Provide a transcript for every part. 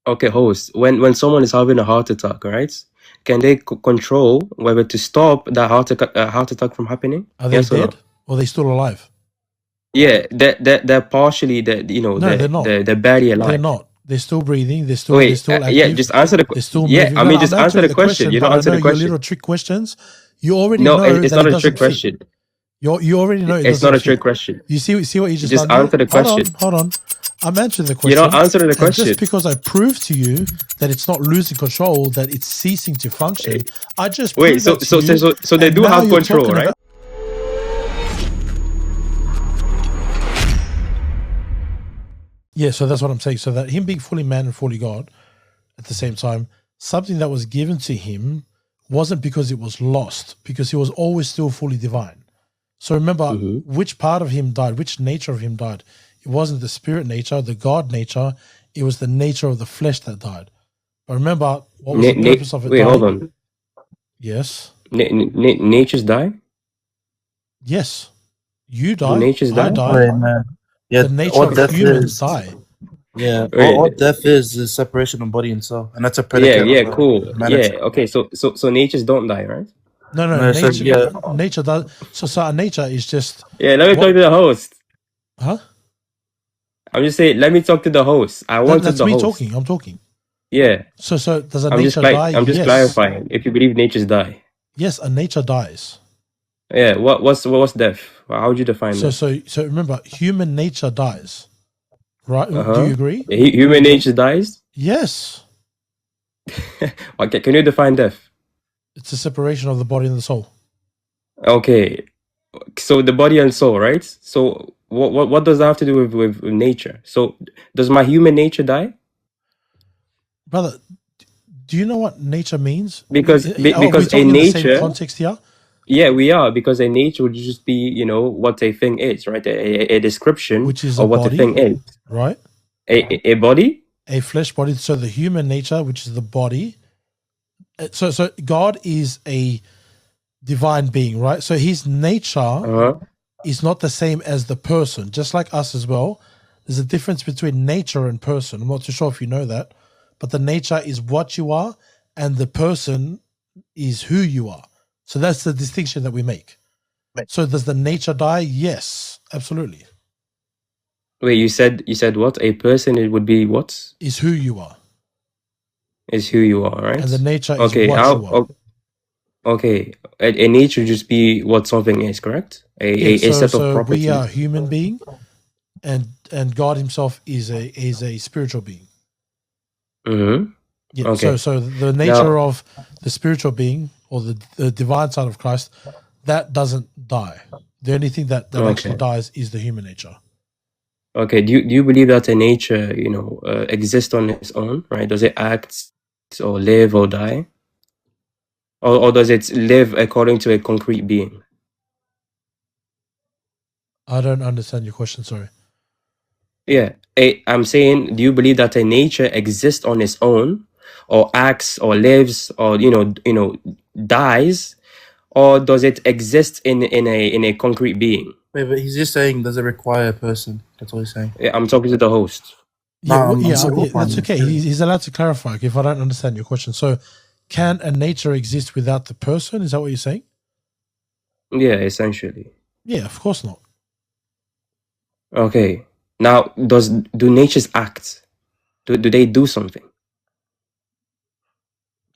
Okay, host. When someone is having a heart attack, right? Can they control whether to stop that heart attack from happening? Are they Yes or no? dead or are they still alive? Yeah, they're partially No, they're not. they're barely alive. They're not. They're still breathing. They're still Wait, active. yeah, just answer the They're still yeah. moving. I No, mean, I'm just answer answering the the question. You but don't I answer know the your question. little trick questions. You already No, know it's that not it a trick doesn't fit. question. You already know it It's doesn't not a fit. trick question. You see what you just Just done answer there? the question. Hold on. I'm answering the You're question. not answering the And question. just because I proved to you that it's not losing control, that it's ceasing to function, I just Wait, proved that to you. so they and do now have you're control, talking right? about. Yeah, so that's what I'm saying. So that him being fully man and fully God at the same time, something that was given to him wasn't because it was lost, because he was always still fully divine. So remember, which part of him died, which nature of him died. It wasn't the spirit nature, the God nature. It was the nature of the flesh that died. But remember, what was the purpose of it Wait, dying? hold on. Yes. Nature's die? Yes. You Do die. nature's I die? die. Wait, man. Yeah, The nature all of death humans is. die. Yeah, Wait. all death is separation of body and soul, and that's a predicate. Yeah, of cool. humanity. Yeah, okay. So nature's don't die, right? No, No, it says, nature does. So our nature is just. Yeah, let me talk to the host. Huh? I'm just saying, let me talk to the host. I wanted That's the me host. talking. I'm talking. Yeah. So does a nature die? I'm just Yes. clarifying. If you believe nature's die. Yes, a nature dies. Yeah. What's death? How would you define that? So remember, human nature dies. Right? Do you agree? Human nature dies? Yes. Okay, can you define death? It's a separation of the body and the soul. Okay. So the body and soul, right? So what does that have to do with nature? So does my human nature die? Brother, do you know what nature means? Because are we because a talking in the same nature, context here? yeah, we are, because a nature would just be, you know, what a thing is, right? A description Which is of a what body, a thing is. right? A body? A flesh body. So the human nature, which is the body. So God is a divine being, right? So his nature is not the same as the person, just like us as well. There's a difference between nature and person. I'm not too sure if you know that, but the nature is what you are and the person is who you are. So that's the distinction that we make. So does the nature die? Yes, absolutely. Wait, you said what? A person, it would be what? Is who you are. Is who you are, right? And the nature is what you are. Okay, a nature just be what something is, correct? A set of properties. We are a human being, and God Himself is a spiritual being. Mm-hmm. Yeah. Okay. So the nature of the spiritual being or the divine side of Christ, that doesn't die. The only thing that actually dies is the human nature. Okay. Do you believe that a nature, you know, exists on its own, right? Does it act or live or die? Or does it live according to a concrete being? I don't understand your question, sorry. Yeah. I'm saying, do you believe that a nature exists on its own, or acts or lives, or you know dies, or does it exist in a concrete being? Wait, but he's just saying, does it require a person? That's what he's saying. Yeah, I'm talking to the host. Yeah, that's okay. He's allowed to clarify if I don't understand your question. So, can a nature exist without the person? Is that what you're saying? Yeah, essentially. Yeah, of course not. Okay. Now, do natures act? Do they do something?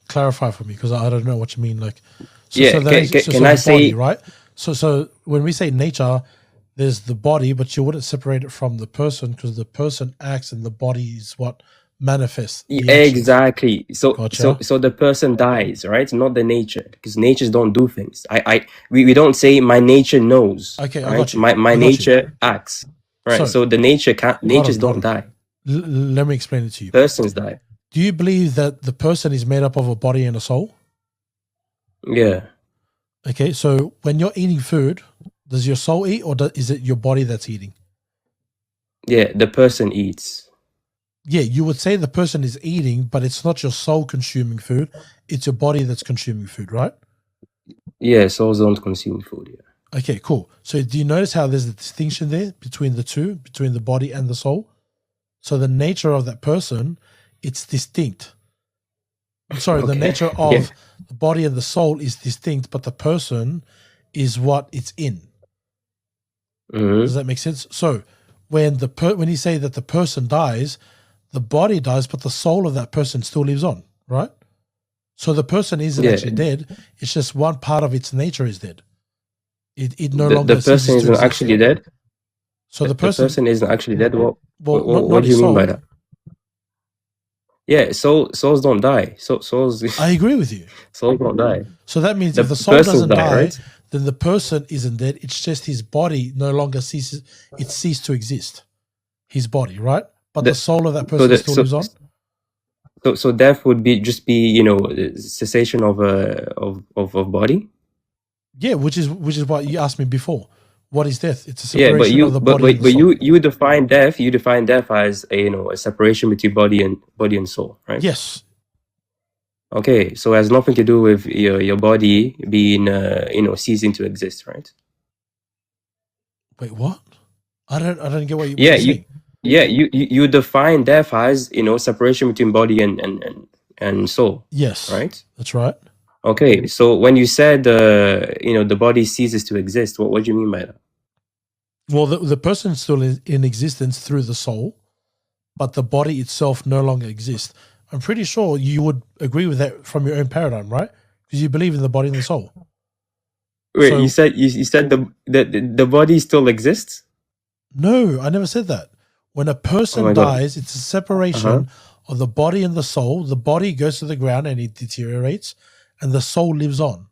Clarify for me, because I don't know what you mean. Like, can I say body, right? So when we say nature, there's the body, but you wouldn't separate it from the person because the person acts and the body is what manifests. Exactly. So the person dies, right? Not the nature, because natures don't do things. We don't say my nature knows. Okay, right? I got you. My nature acts. Right. So the natures don't die. Let me explain it to you. Persons die. Do you believe that the person is made up of a body and a soul? Yeah. Okay, so when you're eating food, does your soul eat, or is it your body that's eating? Yeah, the person eats. Yeah, you would say the person is eating, but it's not your soul consuming food. It's your body that's consuming food, right? Yeah, souls don't consume food, yeah. Okay, cool. So do you notice how there's a distinction there between the two, between the body and the soul? So the nature of that person it's distinct. I'm sorry, the Okay. nature of the body and the soul is distinct, but the person is what it's in. Does that make sense? So when you say that the person dies, the body dies, but the soul of that person still lives on, right? So the person isn't actually dead. It's just one part of its nature is dead. It no longer the person ceases to isn't exist. actually dead. So the person isn't actually dead. What not do you mean by soul. that? Yeah, souls don't die. Souls. I agree with you. Souls don't die. So that means The if the soul persons doesn't die, right? then the person isn't dead. It's just his body no longer ceases. It ceased to exist. His body, right? But the soul of that person still lives on. So death would just be cessation of a body. Yeah, which is what you asked me before. What is death? It's a separation of the but body and the soul. you define death. You define death as a separation between body and soul, right? Yes. Okay, so it has nothing to do with your body being ceasing to exist, right? Wait, what? I don't get what you're saying. You define death as separation between body and soul. Yes, right. That's right. Okay, so when you said the body ceases to exist, what do you mean by that? Well, the person is still in existence through the soul, but the body itself no longer exists. I'm pretty sure you would agree with that from your own paradigm, right? Because you believe in the body and the soul. Wait, so, you said the body still exists? No, I never said that. When a person dies, it's a separation of the body and the soul. The body goes to the ground and it deteriorates, and the soul lives on.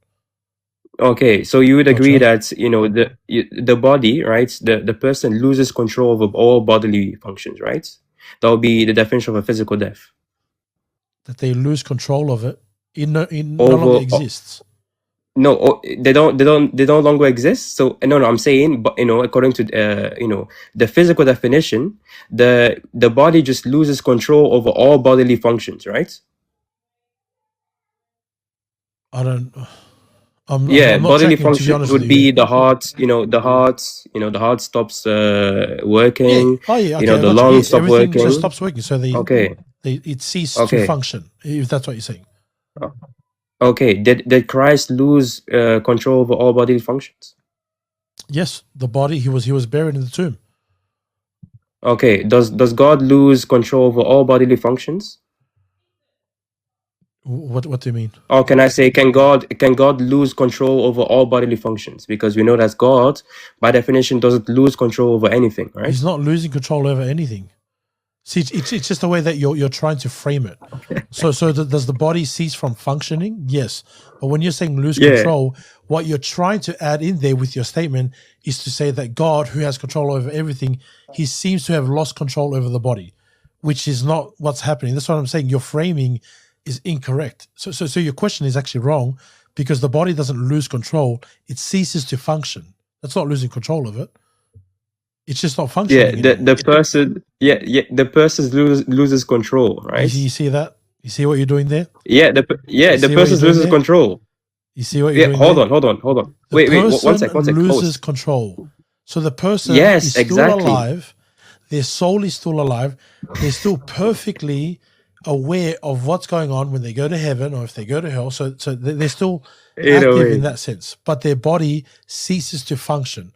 Okay, so you would agree that the body, right? The person loses control over all bodily functions, right? That would be the definition of a physical death. That they lose control of it. It no longer exists. No, they no longer exist. So no, I'm saying, but according to the physical definition, the body just loses control over all bodily functions, right? I'm not bodily checking, functions would be the heart. The heart stops working. Okay, the lungs stop everything working. just stops working. So it ceases to function. If that's what you're saying. Okay, did Christ lose control over all bodily functions? Yes, the body. He was buried in the tomb. Okay, does God lose control over all bodily functions? What do you mean? Or can I say, can God lose control over all bodily functions? Because we know that God, by definition, doesn't lose control over anything, right? He's not losing control over anything. See, it's just the way that you're trying to frame it. So does the body cease from functioning? Yes. But when you're saying lose control, what you're trying to add in there with your statement is to say that God, who has control over everything, he seems to have lost control over the body, which is not what's happening. That's what I'm saying. Your framing is incorrect. So your question is actually wrong, because the body doesn't lose control. It ceases to function. That's not losing control of it. It's just not functioning. The person loses control, right? You see that? You see what you're doing there? The person loses control. You see what you're doing hold on. Wait, one sec. Loses control. So the person is still alive. Their soul is still alive. They're still perfectly aware of what's going on when they go to heaven or if they go to hell. So they're still active in that sense. But their body ceases to function.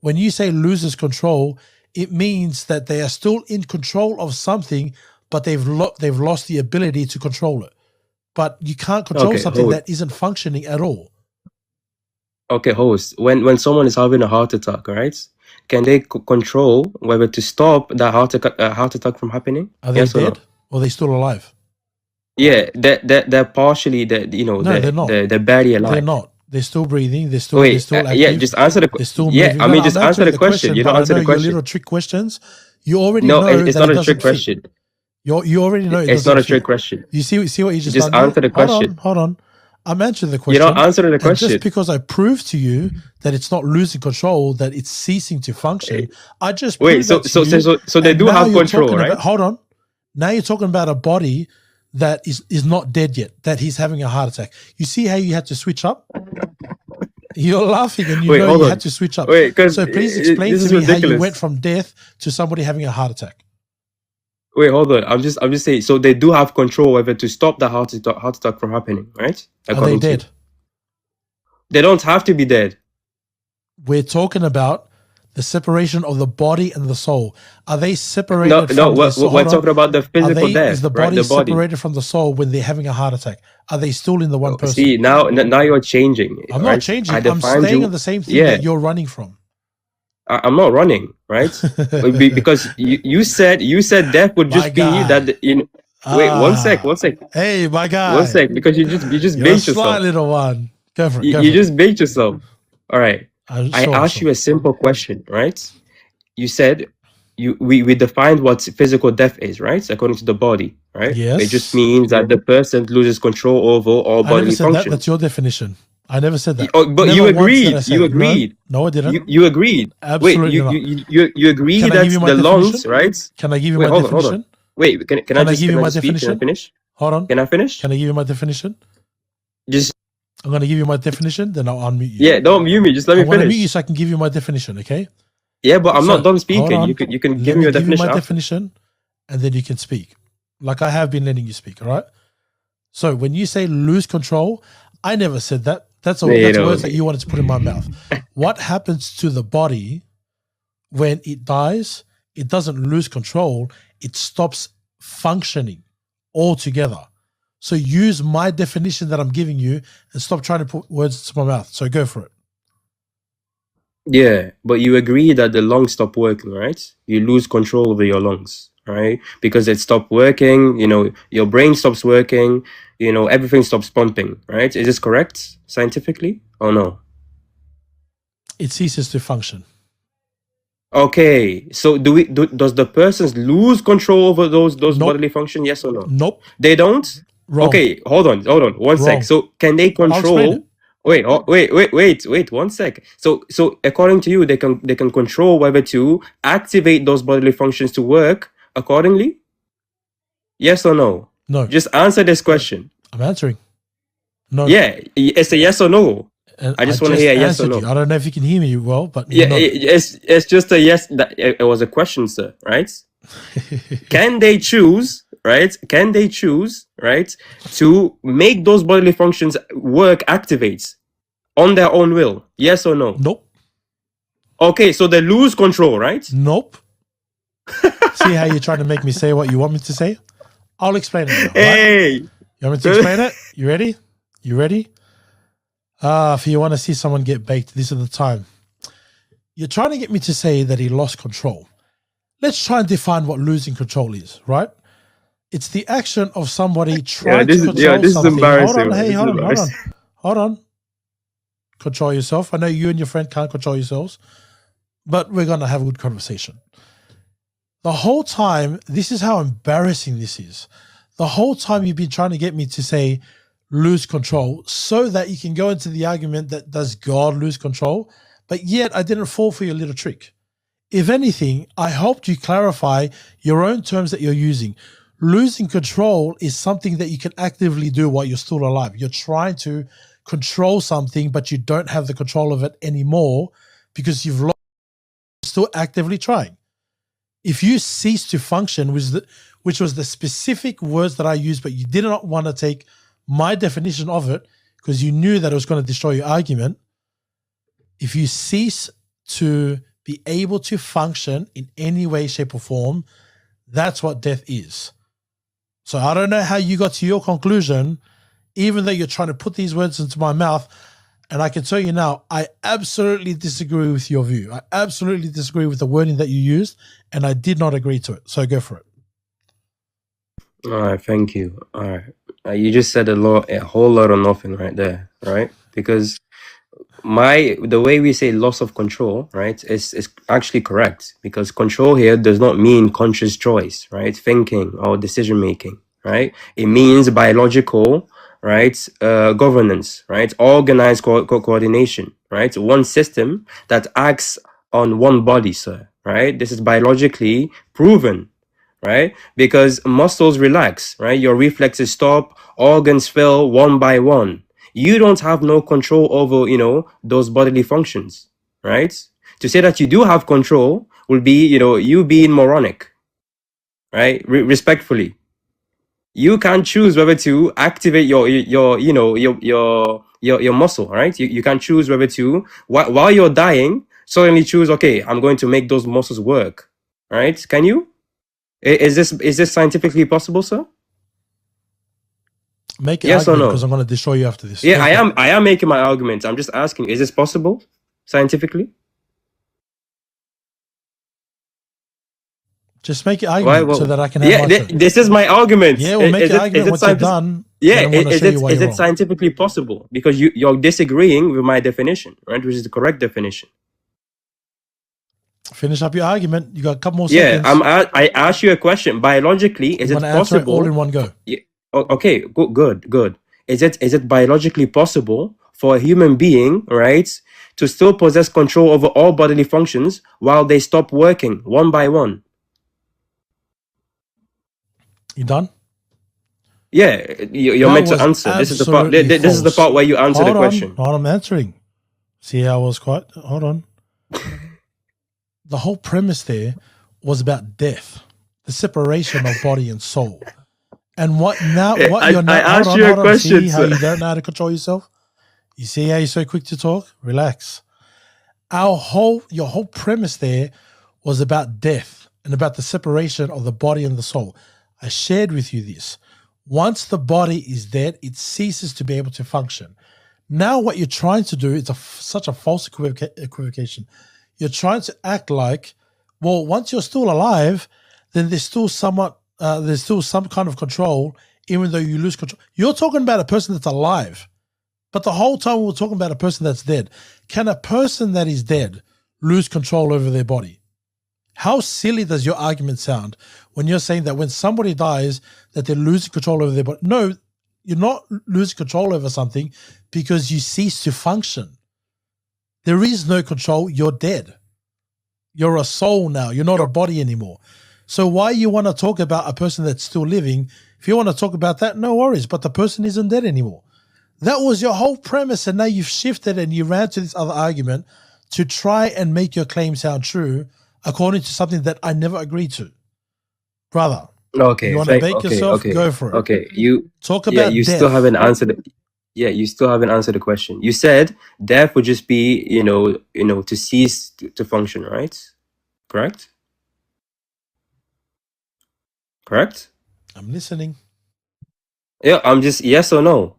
When you say loses control, it means that they are still in control of something, but they've lost the ability to control it. But you can't control something that isn't functioning at all. Okay, host. When someone is having a heart attack, right? Can they control whether to stop that heart attack from happening? Are they dead or are they still alive? Yeah, they're partially no, they're not. They're barely alive. They're not. They're still breathing. They're still active. Yeah, just answer the question. They're still moving. I mean, just answer the question. You don't answer the question. Your little trick questions. You already know it's that not it a trick doesn't question. Fit. You already know it's not a trick question. You see what you just done there? Answer the question. Hold on. I'm answering the question. You don't answer the question. And just because I proved to you that it's not losing control, that it's ceasing to function, I just proved that to you. So they do have control, right? Hold on. Now you're talking about a body that is not dead yet, that he's having a heart attack. You see how you had to switch up? You're laughing and you had to switch up. So please explain to me how you went from death to somebody having a heart attack. Wait, hold on. I'm just saying. So they do have control whether to stop the heart attack from happening, right? Are they According to you. dead? They don't have to be dead. We're talking about the separation of the body and the soul. Are they No, separated no. from the soul? We're talking about the Are physical they? death, Is the right? body The body. separated from the soul when they're having a heart attack? Are they still in the one person? See, now you're changing. I'm right? not changing. I I'm defined staying you. on the same thing Yeah, that you're running from. I'm not running, right? Because you said death would My just be guy. that. Wait, one sec. Hey, my guy. One sec, because you just You're a bait sly yourself. little one. Go for it. You just bait yourself. All right. I Sure, asked you a simple question, right? You said we defined what physical death is, right? According to the body, right? Yes. It just means that the person loses control over all I never bodily said that. functions. That's your definition. I never said that. Oh, but Never you once did I agreed. say You that. agreed. No, I didn't. You agreed. Absolutely not. Wait, you agree Can I that give you my the lungs, definition? right? Can I give you Wait, my hold on. definition? Wait, can I Can I just give you my speak? Can I definition? finish? Hold on. Can I finish? Can I give you my definition? Just I'm going to give you my definition, then I'll unmute you. yeah, don't mute me. Just let me I'm going to mute you finish. so I can give you my definition, okay? Yeah, but I'm not done Hold speaking. on. You can Let give me me your give you my definition after. definition, and then you can speak. Like I have been letting you speak, all right? So when you say lose control, I never said that. That's words that you wanted to put in my mouth. What happens to the body when it dies? It doesn't lose control. It stops functioning altogether. So use my definition that I'm giving you and stop trying to put words into my mouth. So go for it. Yeah, but you agree that the lungs stop working, right? You lose control over your lungs, right? Because it stopped working, your brain stops working, everything stops pumping, right? Is this correct scientifically or no? It ceases to function. Okay, so does the persons lose control over those Nope. bodily function? Yes or no? Nope. They don't? Wrong. Okay, hold on. One sec. Wrong. So can they I'll explain control? Wait, 1 sec. So according to you, they can control whether to activate those bodily functions to work accordingly? Yes or no? No. Just answer this question. I'm answering. No. Yeah, it's a yes or no. And I just want to hear a yes or answered no. you. I don't know if you can hear me well, but Yeah, no. it's just a yes. It was a question, sir. Right? Can they choose? Right? Can they choose? Right? To make those bodily functions work, activate on their own will? Yes or no? Nope. Okay, so they lose control, right? Nope. See how you're trying to make me say what you want me to say? I'll explain it now. Hey, right? You want me to explain it? You ready? You ready? If you want to see someone get baked, this is the time. You're trying to get me to say that he lost control. Let's try and define what losing control is, right? It's the action of somebody trying to control this something. Is embarrassing. Hold on, hey, this hold on. Control yourself. I know you and your friend can't control yourselves, but we're going to have a good conversation. The whole time, this is how embarrassing this is. The whole time you've been trying to get me to say lose control so that you can go into the argument that does God lose control? But yet I didn't fall for your little trick. If anything, I helped you clarify your own terms that you're using. Losing control is something that you can actively do while you're still alive. You're trying to control something, but you don't have the control of it anymore because you've lost, still actively trying. If you cease to function, which was the specific words that I used, but you did not want to take my definition of it because you knew that it was going to destroy your argument. If you cease to be able to function in any way, shape, or form, that's what death is. So I don't know how you got to your conclusion, even though you're trying to put these words into my mouth. And I can tell you now, I absolutely disagree with your view. I absolutely disagree with the wording that you used, and I did not agree to it. So go for it. All right, thank you. All right. You just said a whole lot of nothing right there, right? Because the way we say loss of control, right, is actually correct, because control here does not mean conscious choice, right, thinking or decision making, right? It means biological, right, governance, right, organized coordination, right, one system that acts on one body, sir, right? This is biologically proven, right? Because muscles relax, right? Your reflexes stop, organs fail one by one. You don't have no control over, those bodily functions, right? To say that you do have control will be, you being moronic, right? Respectfully, you can choose whether to activate your muscle, right? You can choose whether to while you're dying suddenly choose, okay, I'm going to make those muscles work, right? Can you? Is this scientifically possible, sir? Make an Yes or argument because no? I'm going to destroy you after this. Yeah, Go for it. I am making my argument. I'm just asking, is this possible scientifically? Just make your Why? argument so Well, that I can have my show. this is my argument. Yeah, we'll make your argument once you're done. Yeah, then I'm going to show you why is you're it wrong. scientifically possible? Because you're disagreeing with my definition, right? Which is the correct definition. Finish up your argument. You got a couple more Yeah, seconds. I asked you a question. Biologically, is I'm it going to answer it possible? all in one go. Yeah, okay, good. Is it biologically possible for a human being, right, to still possess control over all bodily functions while they stop working one by one? You done? Yeah, you're That meant to was answer. This is the part. absolutely This is the false. part where you answer the question. Hold on, I'm answering. See how I was quiet? Hold on. The whole premise there was about death, the separation of body and soul. And what now? What I you're now? asked Hold you on, a hold on. question, See how sir. you don't know how to control yourself? You see how you're so quick to talk? Relax. Your whole premise there was about death and about the separation of the body and the soul. I shared with you this. Once the body is dead, it ceases to be able to function. Now what you're trying to do is such a false equivocation. You're trying to act like, well, once you're still alive, then there's still some kind of control, even though you lose control. You're talking about a person that's alive, but the whole time we're talking about a person that's dead. Can a person that is dead lose control over their body? How silly does your argument sound when you're saying that when somebody dies that they're losing control over their body? No, you're not losing control over something because you cease to function. There is no control. You're dead. You're a soul now. You're not a body anymore. So why you want to talk about a person that's still living? If you want to talk about that, no worries, but the person isn't dead anymore. That was your whole premise, and now you've shifted and you ran to this other argument to try and make your claim sound true according to something that I never agreed to. Brother, Okay, you want to bake yourself? Go for it. Okay, you Talk about you death. still haven't answered. You still haven't answered the question. You said death would just be, to cease to function, right? Correct? Correct? I'm listening. Yeah, I'm just yes or no.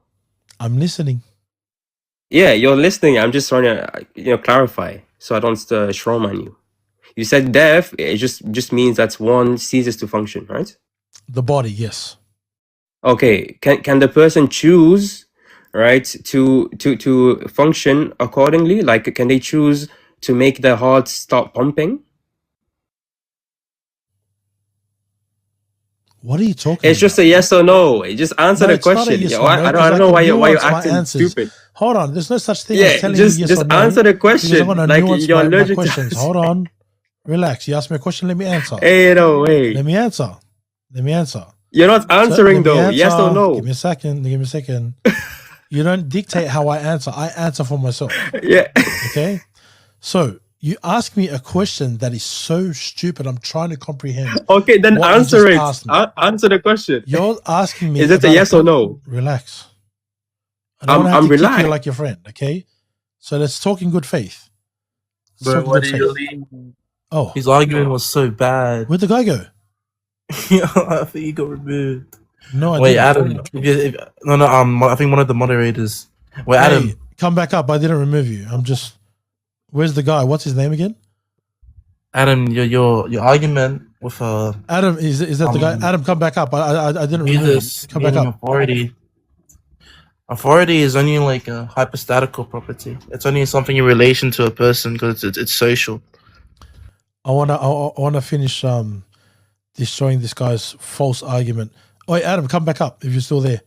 I'm listening. Yeah, you're listening. I'm just trying to clarify so I don't strawman you. You said death. It just means that one ceases to function, right? The body, yes. Okay. Can the person choose, right, to function accordingly? Like, can they choose to make their heart stop pumping? What are you talking It's just about? a yes or no. Just answer No, the it's not a question. yes Yeah, or no, I because don't I know can why you're nuance my acting answers. stupid. Hold on, there's no such thing Yeah, as telling you yes just or no. answer the Because I'm question. going to Like, nuance you're my allergic to questions. Hold on. Relax. You asked me a question, let me answer. Hey, no way. Let me answer. You're not answering let me though. answer. Yes or no? Give me a second. You don't dictate how I answer. I answer for myself. Yeah. Okay? So you ask me a question that is so stupid. I'm trying to comprehend. Okay, then what you answer just it. asked me. Answer the question. You're asking me. Is it a about yes or no? Relax. I don't want to have I'm to kick you relaxed. like your friend, okay? So let's talk in good faith. Bro, what do you mean? Oh, His argument was so bad. where'd the guy go? I think he got removed. No, I Wait, didn't. Adam. I think one of the moderators. Wait, Adam. Hey, come back up. I didn't remove you. I'm just. Where's the guy? What's his name again? Adam, your argument with Adam, is that the guy? Adam, come back up. I didn't remove you. Come back up. Authority. Authority is only like a hypothetical property. It's only something in relation to a person because it's social. I wanna finish destroying this guy's false argument. Oh, wait, Adam, come back up if you're still there.